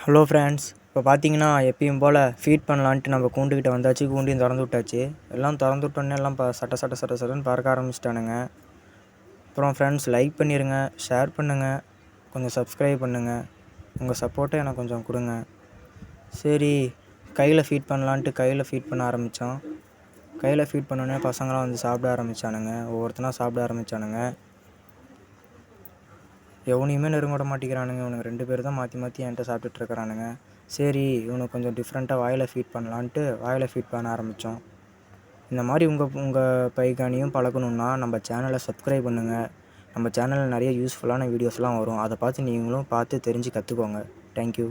Hello friends, இப்போ பார்த்தீங்கன்னா எப்பயும் போல் ஃபீட் பண்ணலான்ட்டு நம்ம கூண்டுக்கிட்ட வந்தாச்சு. கூண்டையும் திறந்து விட்டாச்சு. எல்லாம் திறந்து விட்டோன்னே எல்லாம் சட்டன்னு பறக்க ஆரம்பிச்சிட்டானுங்க. அப்புறம் ஃப்ரெண்ட்ஸ், லைக் பண்ணிடுங்க, ஷேர் பண்ணுங்கள், கொஞ்சம் சப்ஸ்கிரைப் பண்ணுங்கள். உங்கள் சப்போர்ட்டை எனக்கு கொஞ்சம் கொடுங்க. சரி, கையில் ஃபீட் பண்ணலான்ட்டு கையில் ஃபீட் பண்ண ஆரம்பித்தோம். கையில் ஃபீட் பண்ணோன்னே பசங்களாம் வந்து சாப்பிட ஆரம்பித்தானுங்க. ஒவ்வொருத்தனா சாப்பிட ஆரம்பித்தானுங்க. எவனையுமே நெருங்க விட மாட்டேங்கிறானுங்க. இவனுங்க 2 பேர் தான் மாற்றி மாற்றி என்கிட்ட சாப்பிட்டுட்ருக்கிறானுங்க. சரி, இவனுக்கு கொஞ்சம் டிஃப்ரெண்ட்டாக வாயில் ஃபீட் பண்ணலான்ட்டு வாயில் ஃபீட் பண்ண ஆரம்பித்தோம். இந்த மாதிரி உங்கள் பைக்கானியும் பழக்கணுன்னா நம்ம சேனலை சப்ஸ்கிரைப் பண்ணுங்கள். நம்ம சேனலில் நிறைய யூஸ்ஃபுல்லான வீடியோஸ்லாம் வரும். அதை பார்த்து நீங்களும் பார்த்து தெரிஞ்சு கற்றுக்கோங்க. தேங்க்யூ.